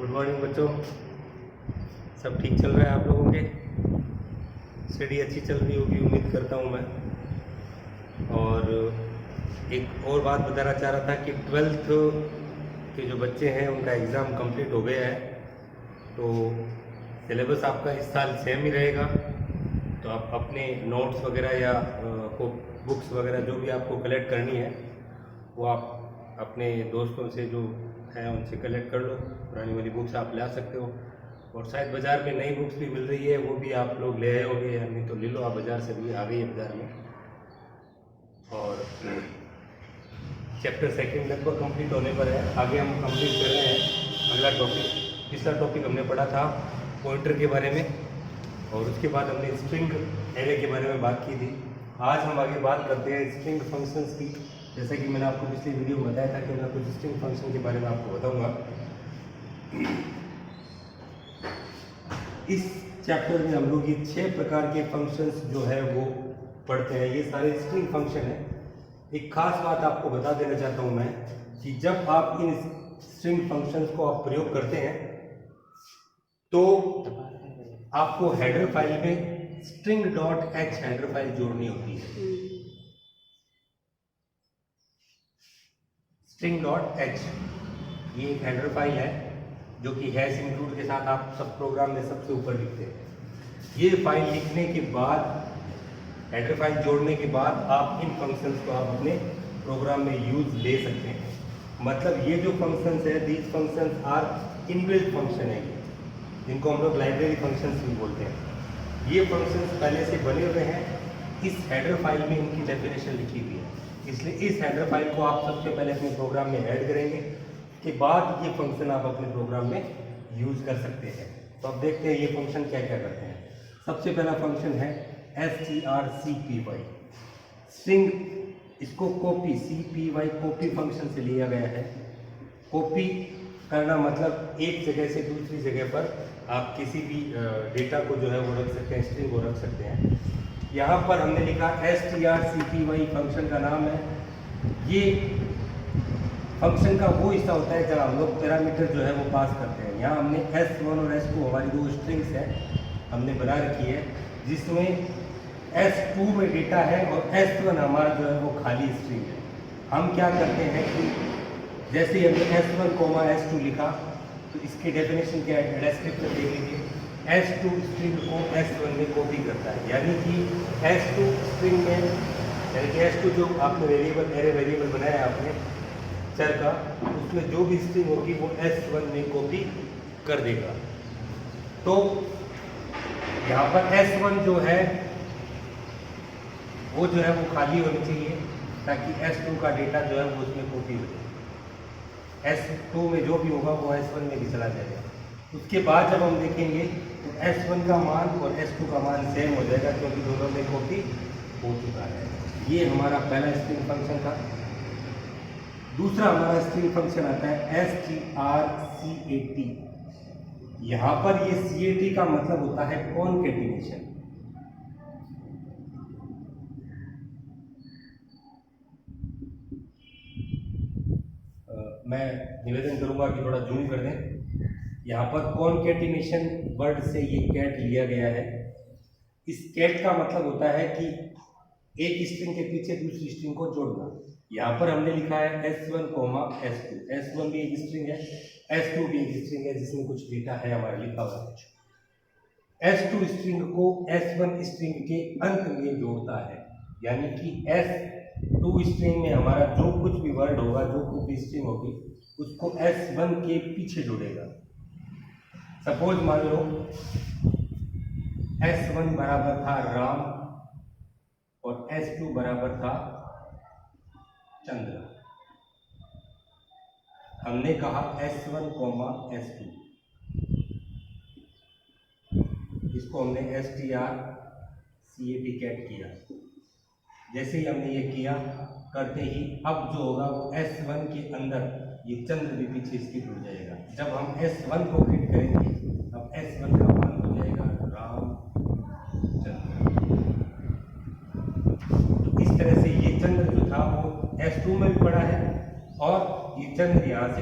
Good morning बच्चों। सब ठीक चल रहा है आप लोगों के? स्टडी अच्छी चल रही होगी उम्मीद करता हूँ मैं। और एक और बात बताना चाह रहा था कि 12th के जो बच्चे हैं उनका एग्ज़ाम कंप्लीट हो गया है, तो सिलेबस आपका इस साल सेम ही रहेगा। तो आप अपने नोट्स वगैरह या बुक्स वगैरह जो भी आपको कलेक्ट करनी है वो आप अपने दोस्तों से जो है उनसे कलेक्ट कर लो। पुरानी वाली बुक्स आप ला सकते हो, और शायद बाज़ार में नई बुक्स भी मिल रही है, वो भी आप लोग ले आए होगे, या नहीं तो ले लो आप बाज़ार से, भी आ गई है बाज़ार में। और चैप्टर सेकंड लगभग कंप्लीट होने पर है, आगे हम कंप्लीट कर रहे हैं अगला टॉपिक। पिछला टॉपिक हमने पढ़ा था पॉइंटर के बारे में, और उसके बाद हमने स्ट्रिंग एरे के बारे में बात की थी। आज हम आगे बात करते हैं स्ट्रिंग फंक्शंस की। जैसा कि मैंने आपको पिछली वीडियो में बताया था कि मैं कुछ स्ट्रिंग फंक्शन के बारे में आपको बताऊंगा। इस चैप्टर में हम लोग ये 6 प्रकार के फंक्शंस जो है वो पढ़ते हैं। ये सारे स्ट्रिंग फंक्शन हैं। एक खास बात आपको बता देना चाहता हूँ मैं कि जब आप इन स्ट्रिंग फंक्शंस को आप प्रयोग करते हैं तो आपको हेडर फाइल में string.h हेडर फाइल जोड़नी होती है। string.h ये एक हेडर फाइल है जो कि हैश इंक्लूड के साथ आप सब प्रोग्राम में सबसे ऊपर लिखते हैं। ये फाइल लिखने के बाद, हेडर फाइल जोड़ने के बाद आप इन फंक्शंस को आप अपने प्रोग्राम में यूज ले सकते हैं। मतलब ये जो फंक्शंस है, these functions are inbuilt function है, जिनको हम लोग लाइब्रेरी फंक्शंस भी बोलते हैं। ये फंक्शंस पहले से बने हुए हैं, इस हेडर फाइल में इनकी डेफिनेशन लिखी हुई है, इसलिए इस हेडर फाइल को आप सबसे पहले अपने प्रोग्राम में ऐड करेंगे, के बाद ये फंक्शन आप अपने प्रोग्राम में यूज कर सकते हैं। तो अब देखते हैं ये फंक्शन क्या क्या करते हैं। सबसे पहला फंक्शन है strcpy स्ट्रिंग, इसको कॉपी cpy कॉपी फंक्शन से लिया गया है। कॉपी करना मतलब एक जगह से दूसरी जगह पर आप किसी भी डेटा को जो है वो रख सकते हैं, स्ट्रिंग को रख सकते हैं। यहाँ पर हमने लिखा strcpy फंक्शन का नाम है। ये फंक्शन का वो हिस्सा होता है जब हम लोग पैरामीटर जो है वो पास करते हैं। यहाँ हमने s1 और s2 हमारी दो स्ट्रिंग्स हैं हमने बना रखी है, जिसमें s2 में डेटा है और s1 हमारा जो है वो खाली स्ट्रिंग है। हम क्या करते हैं कि जैसे ही हमने s1, s2 लिखा तो इसकी डेफिनेशन क्या है, डिस्क्रिप्टर देख लीजिए। s2 स्ट्रिंग को s1 में कॉपी करता है, यानी कि s2 स्ट्रिंग में, यानी कि s2 जो आपने वेरिएबल, एरे वेरिएबल बनाया है आपने चर का, उसमें जो भी स्ट्रिंग होगी वो s1 में कॉपी कर देगा। तो यहाँ पर s1 जो है वो खाली होनी चाहिए, ताकि s2 का डेटा जो है वो उसमें कॉपी हो जाए। s2 में जो भी होगा वो s1 में भी चला जाएगा। उसके बाद जब हम देखेंगे तो s1 का मान और s2 का मान सेम हो जाएगा, क्योंकि दोनों में कॉपी हो चुका है। ये हमारा पहला स्ट्रिंग फंक्शन था। दूसरा हमारा स्ट्रिंग फंक्शन आता है strcat। यहाँ पर ये cat का मतलब होता है कॉनकैटिनेशन। मैं निवेदन करूंगा कि थोड़ा जूम कर दें। यहाँ पर कॉनकैटिनेशन वर्ड से ये कैट लिया गया है। इस कैट का मतलब होता है कि एक स्ट्रिंग के पीछे दूसरी स्ट्रिंग को जोड़ना। यहाँ पर हमने लिखा है s1, s2। s1 भी एक स्ट्रिंग है, s2 भी एक स्ट्रिंग है जिसमें कुछ डेटा है हमारा लिखा हुआ है। s2 स्ट्रिंग को s1 स्ट्रिंग के अंत में जोड़ता है, यानी कि s2 स्ट्रिंग में हमारा जो कुछ भी वर्ड होगा, जो कुछ भी स्ट्रिंग होगी, उसको s1 के पीछे जोड़ेगा। सपोज मान लो s1 बराबर था राम और s2 बराबर था चंद्र। हमने कहा s1, s2, इसको हमने strcat कैट किया। जैसे ही हमने ये किया, करते ही अब जो होगा वो s1 के अंदर ये चंद्र भी पीछे इसके जुड़ जाएगा। जब हम s1 को प्रिंट करेंगे, अब s1 का मान हो जाएगा राम चंद्र। तो इस तरह से ये चंद्र जो था वो s2 में भी पड़ा है, और ये चंद्र यहाँ से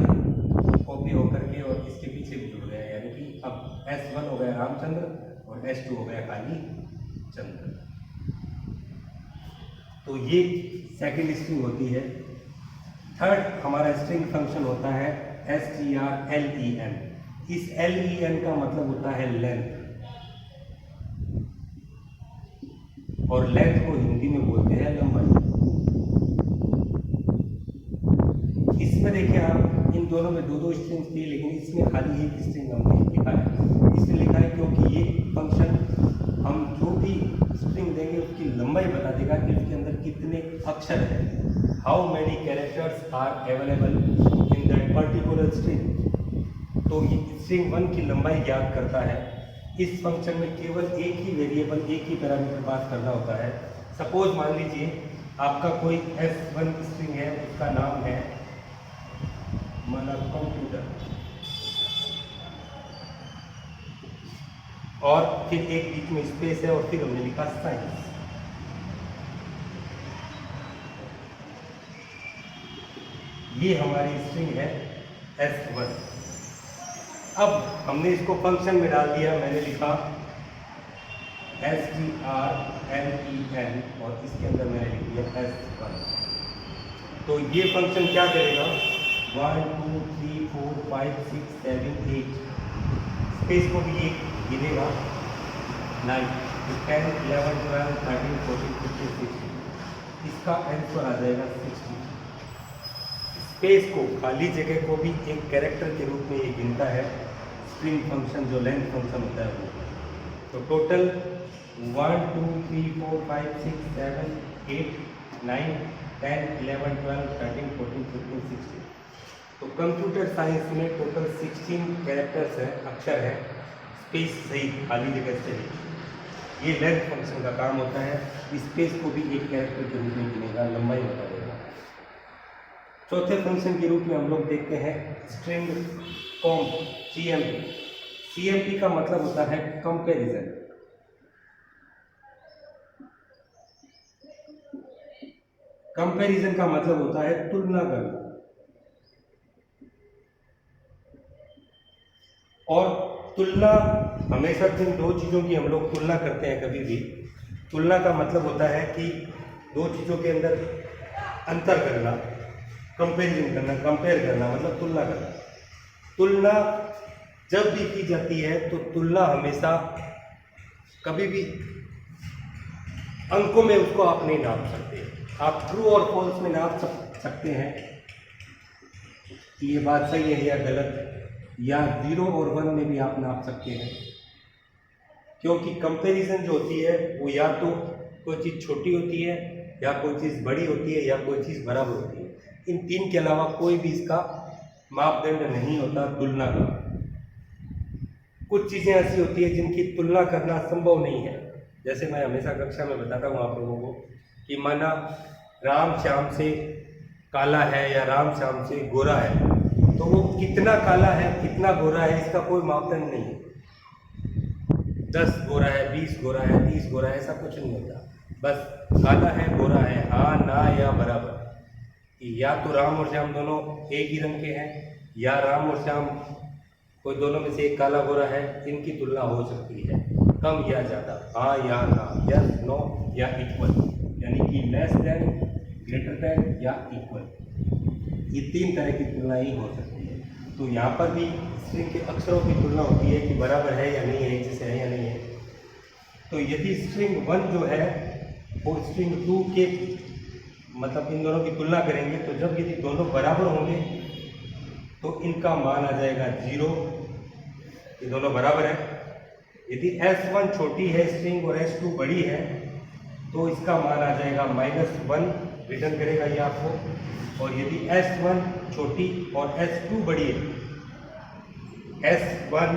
कॉपी होकर के और इसके पीछे पीछे भी जुड़ गया, यानी कि अब S1 हो गया रामचंद्र और S2 हो गया काली चंद्र। तो ये सेकंड स्ट्रिंग होती है। थर्ड हमारा स्ट्रिंग फंक्शन होता है strlen। इस len का मतलब होता है लेंथ, और लेंथ को हिंदी में बोलते हैं लंबाई। इसमें देखिए आप, इन दोनों में दो स्ट्रिंग्स थी, लेकिन इसमें खाली एक स्ट्रिंग हमने लिखा है। इसमें लिखा है क्योंकि ये फंक्शन हम जो भी स्ट्रिंग देंगे उसकी लंबाई बता देगा कि उसके अंदर कितने अक्षर हैं, how many characters are available in that particular string. तो ये स्ट्रिंग 1 की लंबाई ज्ञात करता है। इस फंक्शन में केवल एक ही वेरिएबल, एक ही पैरामीटर पास करना होता है। सपोज मान लीजिए आपका कोई S1 स्ट्रिंग है, उसका नाम है माना कंप्यूटर, और फिर एक बीच में स्पेस है, और फिर हमने लिखा साइंस। ये हमारी स्ट्रिंग है S1। अब हमने इसको फंक्शन में डाल दिया, मैंने लिखा strlen और इसके अंदर मैंने लिख दिया S1। तो ये फंक्शन क्या करेगा, 1 2 3 4 5 6 7 8, स्पेस को भी एक गिनेगा, 9 10 11 12 13 14 15 16, इसका आंसर आ जाएगा 60। स्पेस को, खाली जगह को भी एक कैरेक्टर के रूप में ये गिनता है स्ट्रिंग फंक्शन, जो लेंथ फंक्शन होता है वो। तो टोटल 1 2 3 4 5 6 7 8 9 10 11 12 13 14 15 16। तो कंप्यूटर साइंस में टोटल 16 कैरेक्टर्स हैं, अक्षर है, स्पेस सहित खाली जगह सहित। ये लेंथ फंक्शन का काम होता है। स्पेस को भी एक कैरेक्टर के रूप में गिनेगा, लंबाई बता देगा। चौथे फंक्शन के रूप में हम लोग देखते हैं स्ट्रिंग कॉम्प, CMP। CMP का मतलब होता है कंपैरिजन। कंपैरिजन का मतलब होता है तुलना करना। और तुलना हमेशा जिन दो चीज़ों की हम लोग तुलना करते हैं, कभी भी तुलना का मतलब होता है कि दो चीज़ों के अंदर अंतर करना, कंपैरिजन करना, कंपेयर करना मतलब तुलना करना। तुलना जब भी की जाती है तो तुलना हमेशा कभी भी अंकों में उसको आप नहीं नाप सकते। आप ट्रू और फॉल्स में नाप सकते हैं कि ये बात सही है या गलत, या 0 और 1 में भी आप नाप सकते हैं। क्योंकि कंपैरिजन जो होती है वो या तो कोई चीज़ छोटी होती है, या कोई चीज़ बड़ी होती है, या कोई चीज़ बराबर होती है। इन तीन के अलावा कोई भी इसका मापदंड नहीं होता तुलना का। कुछ चीज़ें ऐसी होती है जिनकी तुलना करना संभव नहीं है। जैसे मैं हमेशा कक्षा में बताता हूँ आप लोगों को कि माना राम श्याम से काला है या राम श्याम से गोरा है, तो वो कितना काला है कितना गोरा है इसका कोई मापदंड नहीं है। 10 गोरा है, 20 गोरा है, 30 गोरा है, ऐसा कुछ नहीं होता। बस काला है, गोरा है, हाँ ना या बराबर। या तो राम और श्याम दोनों एक ही रंग के हैं, या राम और श्याम कोई दोनों में से एक काला गोरा है, इनकी तुलना हो सकती है कम या ज़्यादा, हाँ या ना, यस नो या इक्वल, यानी कि लेस देन, ग्रेटर देन या इक्वल। ये तीन तरह की तुलना ही हो सकती है। तो यहाँ पर भी स्ट्रिंग के अक्षरों की तुलना होती है कि बराबर है या नहीं है, एक जैसे है या नहीं है। तो यदि स्ट्रिंग 1 जो है वो स्ट्रिंग 2 के मतलब इन दोनों की तुलना करेंगे, तो जब यदि दोनों बराबर होंगे तो इनका मान आ जाएगा 0, ये दोनों बराबर है। यदि S1 छोटी है स्ट्रिंग और S2 बड़ी है तो इसका मान आ जाएगा -1, रिटर्न करेगा ये आपको। और यदि S1 छोटी और S2 बड़ी है, S1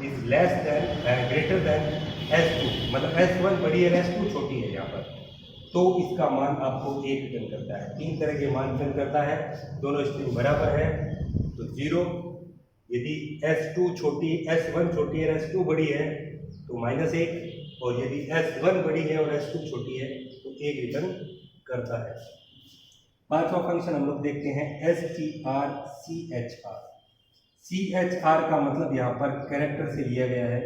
is less than greater than S2, मतलब S1 बड़ी है S2 छोटी है यहाँ पर, तो इसका मान आपको 1 रिटर्न करता है। 3 तरह के मान रिटर्न करता है। दोनों स्ट्रिंग बराबर है तो 0, यदि S1 छोटी है और S2 बड़ी है तो -1, और यदि S1 बड़ी है और S2 छोटी है तो 1 रिटर्न करता है। पांचवा फंक्शन हम लोग देखते हैं strchr। CHR का मतलब यहाँ पर कैरेक्टर से लिया गया है।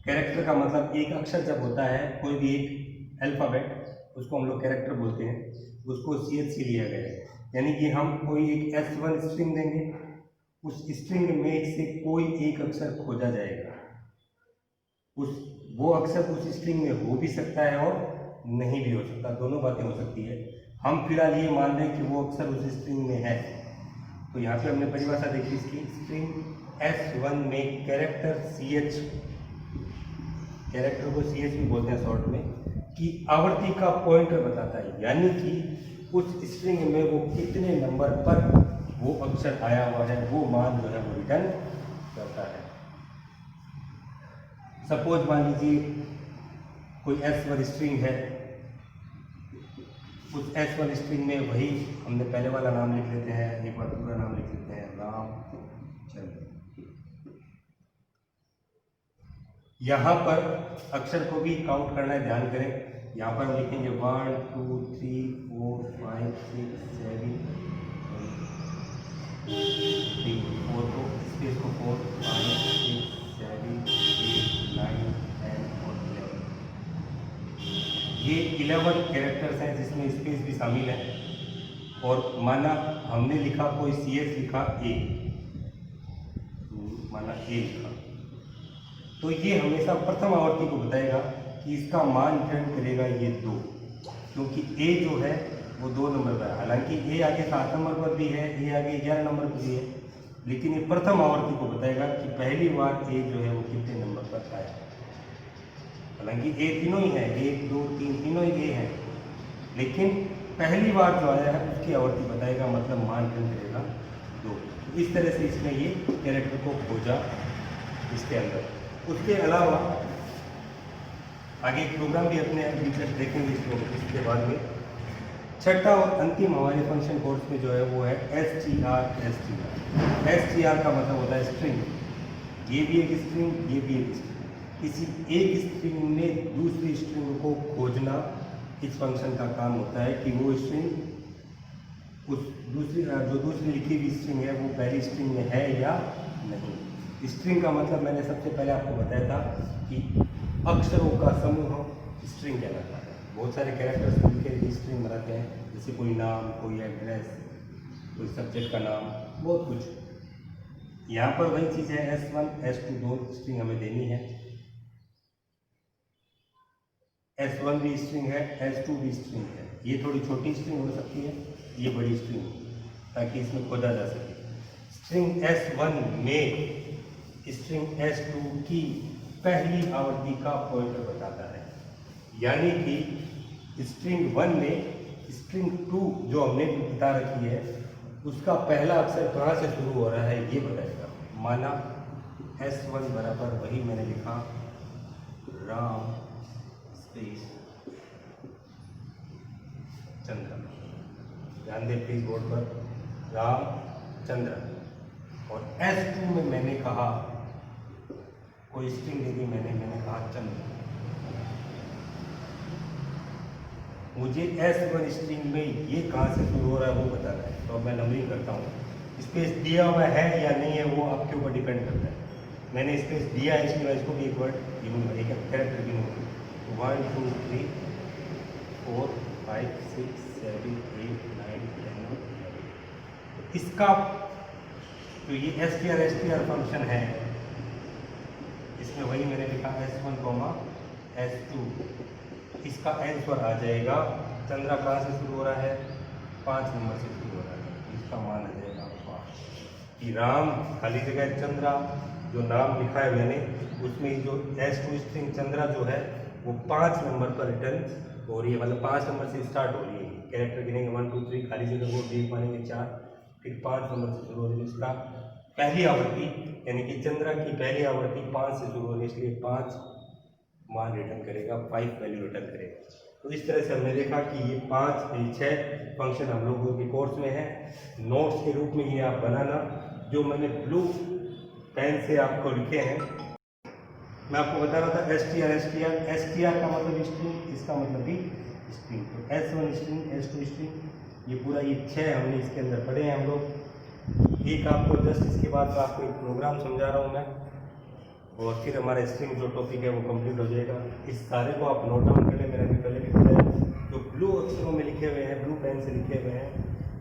कैरेक्टर का मतलब एक अक्षर जब होता है, कोई भी एक अल्फाबेट, उसको हम लोग कैरेक्टर बोलते हैं, उसको CH से लिया गया है। यानी कि हम कोई एक S1 स्ट्रिंग देंगे, उस स्ट्रिंग में से कोई एक अक्षर खोजा जाएगा। वो अक्षर उस स्ट्रिंग में हो भी सकता है और नहीं भी हो सकता, दोनों बातें हो सकती है। हम फिलहाल ये मान रहे हैं कि वो अक्षर उस स्ट्रिंग में है। तो यहाँ पे हमने परिभाषा देखी इसकी, स्ट्रिंग S1 में कैरेक्टर CH, कैरेक्टर को CH भी बोलते हैं शॉर्ट में, कि आवर्ती का पॉइंटर बताता है, यानी कि उस स्ट्रिंग में वो कितने नंबर पर वो अक्षर आया हुआ है, वो मान जो है वो रिटर्न करता है। सपोज मान लीजिए कोई S1 स्ट्रिंग है, उस S1 स्ट्रिंग में वही हमने पहले वाला नाम लिख लेते हैं, एक बार पूरा नाम लिख लेते हैं, रामचंद्र। यहाँ पर अक्षर को भी काउंट करना है, ध्यान करें। यहाँ पर हम लिखेंगे 1 2 3 4 5 6 7 3 4 को स्पेस को 4 5 6 7 8 9 10 और 11। ये 11 कैरेक्टर्स हैं जिसमें स्पेस भी शामिल है। और माना हमने लिखा कोई CH लिखा A, माना A लिखा, तो ये हमेशा प्रथम आवर्ती को बताएगा कि इसका मान रिटर्न करेगा ये 2, क्योंकि A जो है वो 2 नंबर पर है। हालांकि A आगे 7 नंबर पर भी है, A आगे 11 नंबर पर भी है, लेकिन ये प्रथम आवर्ती को बताएगा कि पहली बार A जो है वो कितने नंबर पर आया। हालांकि A तीनों ही है, 1 2 3 तीनों ही A हैं, लेकिन पहली बार जो आया है उसकी आवर्ती बताएगा, मतलब मान रिटर्न करेगा 2। इस तरह से इसने ये कैरेक्टर को खोजा इसके अंदर। उसके अलावा आगे एक प्रोग्राम भी अपने टीचर्स देखेंगे इसके बाद में। छठा और अंतिम हमारे फंक्शन कोर्स में जो है वो है STR। STR का मतलब होता है स्ट्रिंग। ये भी एक स्ट्रिंग, ये भी एक स्ट्रिंग। किसी एक स्ट्रिंग में दूसरी स्ट्रिंग को खोजना इस फंक्शन का काम होता है कि वो स्ट्रिंग उस दूसरी लिखी हुई स्ट्रिंग है वो पहली स्ट्रिंग में है या नहीं। स्ट्रिंग का मतलब मैंने सबसे पहले आपको बताया था कि अक्षरों का समूह स्ट्रिंग कहलाता है। बहुत सारे कैरेक्टर्स मिलकर स्ट्रिंग बनाते हैं, जैसे कोई नाम, कोई एड्रेस, कोई सब्जेक्ट का नाम, बहुत कुछ। यहाँ पर वही चीज़ है, S1 S2 दो स्ट्रिंग हमें देनी है। S1 भी स्ट्रिंग है, S2 भी स्ट्रिंग है। ये थोड़ी छोटी स्ट्रिंग हो सकती है, ये बड़ी स्ट्रिंग, ताकि इसमें खोजा जा सके। स्ट्रिंग S1 में स्ट्रिंग S2 की पहली आवृत्ति का पॉइंटर बताता है, यानी कि स्ट्रिंग 1 में स्ट्रिंग 2 जो हमने बता रखी है उसका पहला अक्षर कहाँ से शुरू हो रहा है ये बताएगा। माना S1 बराबर वही मैंने लिखा राम स्पेस चंद्र। ध्यान दें प्लीज बोर्ड पर, रामचंद्र। और S2 में मैंने कहा कोई स्ट्रिंग दे दी, मैंने कहा चंद्र। मुझे S1 स्ट्रिंग में ये कहाँ से शुरू हो रहा है वो बताना है, तो अब मैं नंबरिंग करता हूँ। स्पेस दिया हुआ है या नहीं है वो आपके ऊपर डिपेंड करता है। मैंने स्पेस दिया है इसलिए मैं इसको भी एक वर्ड गिनूंगा, एक कैरेक्टर गिनूंगा। 1 2 3 4 5 6 7 8 9 10। इसका तो ये STR फंक्शन है, इसमें वही मैंने लिखा S1, S2। इसका आंसर आ जाएगा, चंद्रा कहाँ से शुरू हो रहा है, 5 नंबर से शुरू हो रहा है, इसका मान आ जाएगा 5। कि राम खाली जगह चंद्रा जो नाम लिखा है मैंने, उसमें जो S2 स्ट्रिंग चंद्रा जो है वो 5 नंबर पर रिटर्न हो रही है, मतलब 5 नंबर से स्टार्ट हो रही है। कैरेक्टर गिनेंगे 1 2 3, खाली जगह वो देख पाएंगे 4, फिर 5 नंबर से शुरू हो रही है। इसका पहली आवृत्ति यानी कि चंद्रा की पहली आवृत्ति 5 से शुरू हो रही है, इसलिए 5 मान रिटर्न करेगा, 5 वैल्यू रिटर्न करेगा। तो इस तरह से हमने देखा कि ये 6 फंक्शन हम लोगों के कोर्स में है। नोट्स के रूप में ये आप बनाना, जो मैंने ब्लू पेन से आपको लिखे हैं। मैं आपको बता रहा था STR का मतलब स्ट्रिंग, इसका मतलब भी स्ट्रिंग। तो S1 स्ट्रिंग, S2 स्ट्रिंग, ये पूरा ये 6 हमने इसके अंदर पढ़े हैं हम लोग। एक आपको जस्ट इसके बाद आपको एक प्रोग्राम समझा रहा हूँ मैं, और फिर हमारा स्ट्रिंग जो टॉपिक है वो कंप्लीट हो जाएगा। इस सारे को आप नोट डाउन कर लें, मैंने अभी पहले भी बताया। जो ब्लू अक्षरों में लिखे हुए हैं, ब्लू पेन से लिखे हुए हैं,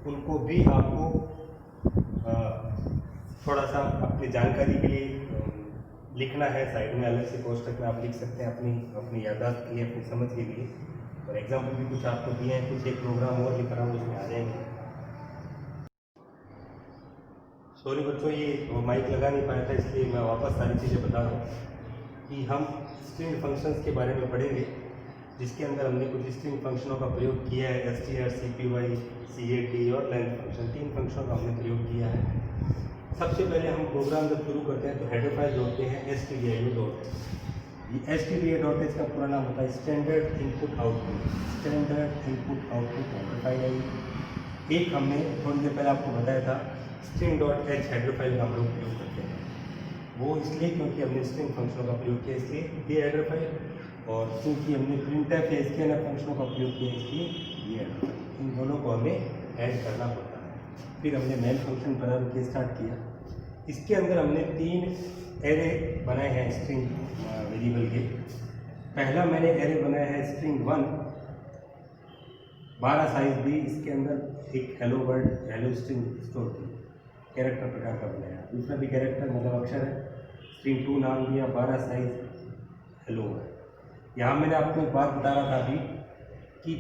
उनको भी आपको थोड़ा सा अपनी जानकारी के लिए लिखना है। साइड में अलग से कोष्टक में आप लिख सकते हैं अपनी याददाश्त के लिए, अपनी समझ के लिए। और एग्जाम्पल भी कुछ आपको दिए हैं, कुछ एक प्रोग्राम और लिख रहा हूँ, उसमें आ जाएंगे। सॉरी बच्चों, ये माइक लगा नहीं पाया था, इसलिए मैं वापस सारी चीज़ें बता रहा हूँ कि हम स्ट्रिंग फंक्शंस के बारे में पढ़ेंगे, जिसके अंदर हमने कुछ स्ट्रिंग फंक्शनों का प्रयोग किया है। str, cpy, cat और लेंथ फंक्शन, 3 फंक्शनों का हमने प्रयोग किया है। सबसे पहले हम प्रोग्राम जब शुरू करते हैं तो हेडर फाइल जोड़ते हैं stdio.h। ये stdio.h का पूरा नाम होता है standard input output. Standard input output header file है। एक हमने थोड़ी देर पहले आपको बताया था string.h हेडर फाइल का हम लोग प्रयोग करते हैं। वो इसलिए क्योंकि हमने स्ट्रिंग फंक्शनों का प्रयोग किया, इसलिए ये हेडर फाइल, और क्योंकि हमने printf या scanf फंक्शनों का प्रयोग किया, इसलिए ये हेडर फाइल। इन दोनों को हमें ऐड करना पड़ता है। फिर हमने मेन फंक्शन बना के स्टार्ट किया। इसके अंदर हमने 3 एरे बनाए हैं स्ट्रिंग वेरिएबल के। पहला मैंने एरे बनाया है string 1, 12 साइज भी। इसके अंदर एक hello word, hello string store की, कैरेक्टर प्रकार का बनाया। दूसरा भी कैरेक्टर मतलब अक्षर है, string 2 नाम दिया, 12 साइज हेलो वर्ड। यहाँ मैंने आपको एक बात बता रहा था अभी कि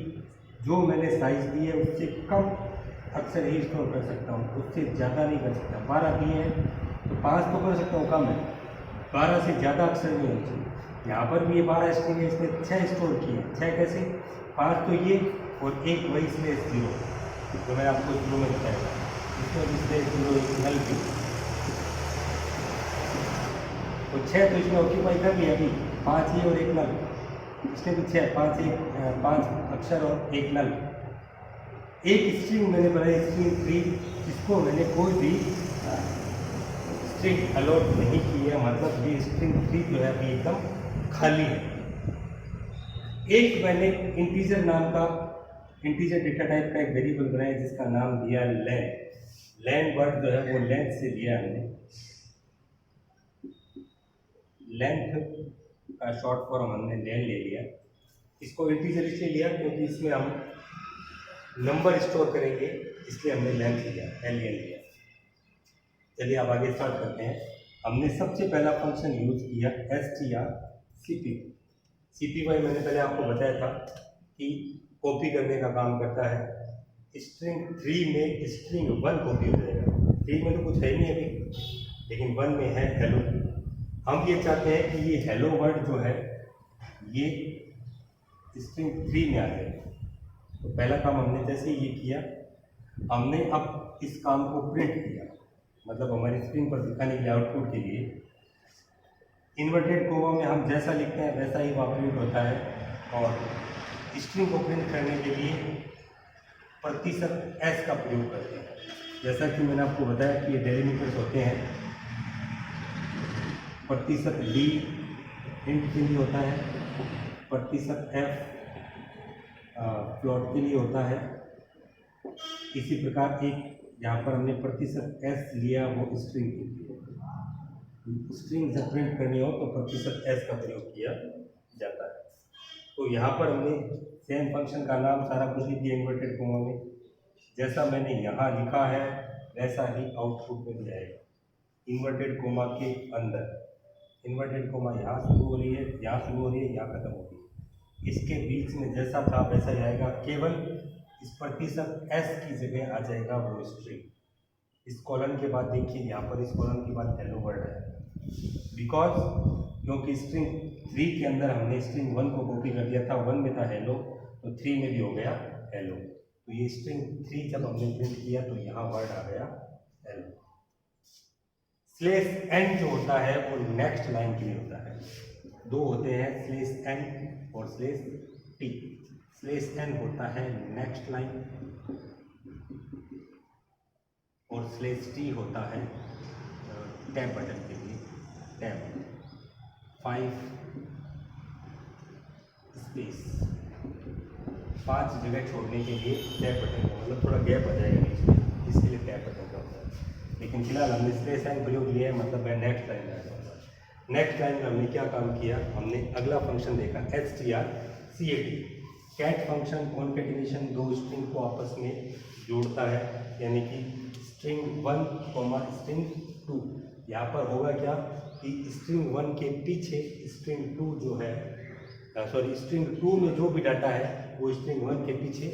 जो मैंने साइज दी है उससे कम अक्सर ही स्टोर कर सकता हूँ, उससे ज़्यादा नहीं कर सकता। 12 दिए हैं तो 5 तो कर सकता हूँ, कम है। 12 से ज़्यादा अक्सर नहीं होना चाहिए। यहाँ पर भी ये 12 स्ट्रिंग है, इसने 6 स्टोर किए। 6 कैसे? 5 तो ये और एक वही /0 तो मैं आपको शुरू में बताया। इसमें /0 एक नल भी, तो 6 तो इसमें ऑक्यूपाई कर लिया अभी। 5 ये और एक नल, इसमें भी 6, 5 अक्षर और एक नल। एक स्ट्रिंग मैंने बनाई स्ट्रिंग 3, इसको मैंने कोई भी स्ट्रिंग अलॉट नहीं की है, मतलब ये स्ट्रिंग 3 जो है अभी एकदम खाली है। एक मैंने इंटीजर नाम का, इंटीजर डेटा टाइप का एक वेरिएबल बनाया जिसका नाम दिया लेन। लेन वर्ड जो है वो लेंथ से लिया हमने। लेंथ का शॉर्ट फॉर्म हमने लेन ले लिया। इसको इंटीजर इसलिए लिया क्योंकि इसमें हम नंबर स्टोर करेंगे, इसलिए हमने लेंथ लिया, LN लिया। चलिए अब आगे स्टार्ट करते हैं। हमने सबसे पहला फंक्शन यूज किया strcpy। cpy मैंने पहले आपको बताया था कि कॉपी करने का काम करता है। स्ट्रिंग 3 में स्ट्रिंग 1 कॉपी हो जाएगा। 3 में तो कुछ है नहीं अभी, लेकिन 1 में है हेलो। हम ये चाहते हैं कि ये हेलो वर्ड जो है ये स्ट्रिंग 3 में आ जाए। तो पहला काम हमने जैसे ये किया, हमने अब इस काम को प्रिंट किया, मतलब हमारी स्क्रीन पर दिखाने के लिए, आउटपुट के लिए। इन्वर्टेड कोमा में हम जैसा लिखते हैं वैसा ही वहाँ प्रिंट होता है। और स्ट्रिंग को प्रिंट करने के लिए %s का प्रयोग करते हैं। जैसा कि मैंने आपको बताया कि ये डेलिमिटर्स होते हैं। %d इंट के लिए होता है, %f प्लॉट के लिए होता है। इसी प्रकार एक यहाँ पर हमने %s लिया, वो स्ट्रिंग के लिए। स्ट्रिंग जब प्रिंट करनी हो तो %s का प्रयोग किया जाता है। तो यहाँ पर हमने सेम फंक्शन का नाम सारा कुछ लिख दिया इन्वर्टेड कोमा में। जैसा मैंने यहाँ लिखा है वैसा ही आउटपुट में भी आएगा, इन्वर्टेड कोमा के अंदर। इन्वर्टेड कोमा यहाँ शुरू हो रही है, यहाँ शुरू हो रही है, यहाँ खत्म हो रही है। इसके बीच में जैसा था वैसा ही आएगा, केवल इस %s की जगह आ जाएगा वो स्ट्रिंग। इस कॉलन के बाद देखिए, यहाँ पर इस कॉलन के बाद हेलो वर्ड है, बिकॉज क्योंकि स्ट्रिंग 3 के अंदर हमने स्ट्रिंग 1 को कॉपी कर दिया था। 1 में था हेलो, तो 3 में भी हो गया हेलो। तो ये स्ट्रिंग 3 जब हमने प्रिंट किया तो यहाँ वर्ड आ गया हेलो। /n जो होता है वो नेक्स्ट लाइन के लिए होता है। 2 होते हैं, /n और /t। /n होता है नेक्स्ट लाइन और /t होता है टैब बटन के लिए। टैब 5 स्पेस 5 जगह छोड़ने के लिए टैप बटन का, मतलब थोड़ा गैप आ जाएगा बीच में, इसके लिए टैप बटन का होता है। लेकिन फिलहाल हमने स्लेश साइन प्रयोग लिया है, मतलब मैं नेक्स्ट लाइन में आ जाऊँगा। नेक्स्ट लाइन में हमने क्या काम किया, हमने अगला फंक्शन देखा strcat। कैट फंक्शन कॉन्केटिनेशन दो स्ट्रिंग को आपस में जोड़ता है, यानी कि स्ट्रिंग 1 स्ट्रिंग 2। यहाँ पर होगा क्या कि स्ट्रिंग 1 के पीछे स्ट्रिंग 2 जो है, सॉरी स्ट्रिंग 2 में जो भी डाटा है वो स्ट्रिंग 1 के पीछे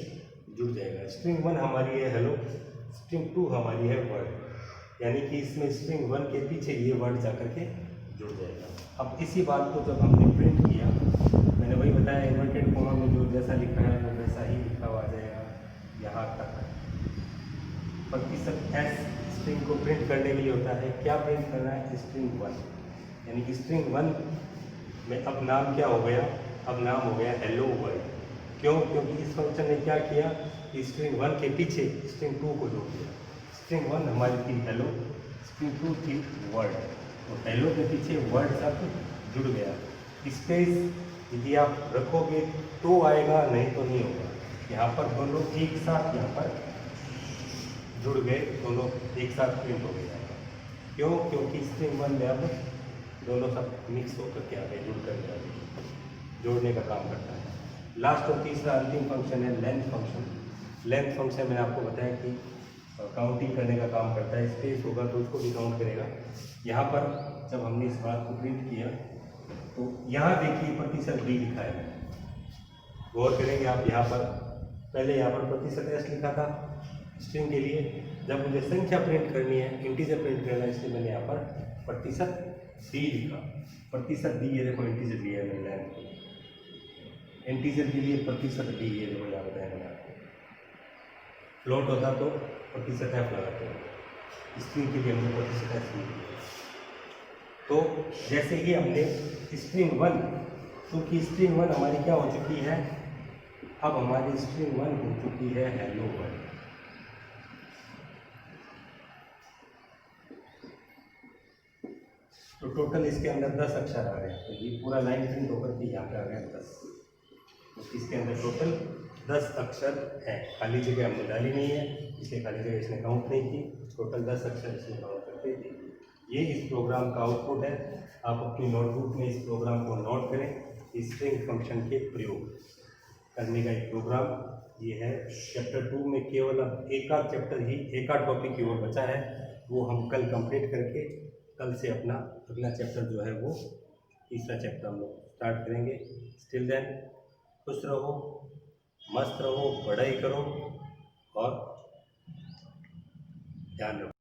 जुड़ जाएगा। स्ट्रिंग 1 हमारी है हेलो, स्ट्रिंग 2 हमारी है वर्ड, यानी कि इसमें स्ट्रिंग 1 के पीछे ये वर्ड जाकर के जुड़ जाएगा। अब इसी बात को जब हमने प्रिंट किया, मैंने वही बताया इन्वर्टेड कोमा में जो जैसा लिखा है वो वैसा ही लिखा हुआ आ जाएगा यहाँ तक। प्रतिशत एस स्ट्रिंग को प्रिंट करने के लिए होता है, क्या प्रिंट करना है, स्ट्रिंग 1, यानी कि स्ट्रिंग 1 में अब नाम क्या हो गया, अब नाम हो गया हेलो वर्ल्ड। क्यों? क्योंकि इस फंक्शन ने क्या किया कि स्ट्रिंग 1 के पीछे स्ट्रिंग 2 को जोड़ दिया। स्ट्रिंग 1 हमारी थी हेलो, स्ट्रिंग 2 थी वर्ड, तो हेलो के पीछे वर्ड सब जुड़ गया। स्पेस यदि आप रखोगे तो आएगा, नहीं तो नहीं होगा। यहाँ पर दोनों एक साथ यहाँ पर जुड़ गए, दोनों एक साथ प्रिंट हो गए। क्यों? क्योंकि स्ट्रिंग 1 में अब दोनों सब मिक्स होकर के आ गए, जुड़ कर आ गए, जोड़ने का काम करता है। लास्ट और तीसरा अंतिम फंक्शन है लेंथ फंक्शन। लेंथ फंक्शन मैंने आपको बताया कि काउंटिंग करने का काम करता है, स्पेस होगा तो उसको भी काउंट करेगा। यहाँ पर जब हमने इस बात को प्रिंट किया तो यहाँ देखिए प्रतिशत b लिखा है, गौर करेंगे आप। यहाँ पर पहले यहाँ पर प्रतिशत s लिखा था स्ट्रिंग के लिए, जब मुझे संख्या प्रिंट करनी है, इंटीजर प्रिंट करना है, इसलिए मैंने यहाँ पर प्रतिशत d लिखा। प्रतिशत d, ये देखो इंटीजर दिया है मैंने लाइन को, इंटीजर के लिए प्रतिशत d, ये देखो यहाँ बताया मैंने आपको। फ्लोट होता तो प्रतिशत f लगाते हैं, स्ट्रिंग के लिए हमने प्रतिशत s लिखा। तो जैसे ही हमने स्ट्रिंग 1, क्योंकि स्ट्रिंग 1 हमारी क्या हो चुकी है, अब हमारी स्ट्रिंग 1 हो चुकी है हेलो वर्ल्ड। तो टोटल इसके अंदर 10 अक्षर आ रहे हैं, तो ये पूरा लाइन प्रिंट होकर के यहाँ पे आ गया 10। तो इसके अंदर टोटल 10 अक्षर है, खाली जगह हमने डाली नहीं है, इसलिए खाली जगह इसने काउंट नहीं की, टोटल 10 अक्षर इसने काउंट करके दी। ये इस प्रोग्राम का आउटपुट है। आप अपनी नोटबुक में इस प्रोग्राम को नोट करें। स्ट्रिंग फंक्शन के प्रयोग करने का एक प्रोग्राम ये है। चैप्टर 2 में केवल अब एक आध चैप्टर ही, एक आध टॉपिक की ओर बचा है, वो हम कल कंप्लीट करके कल से अपना अगला चैप्टर जो है वो तीसरा चैप्टर हम लोग स्टार्ट करेंगे। स्टिल देन खुश रहो, मस्त रहो, पढ़ाई करो और ध्यान रखो।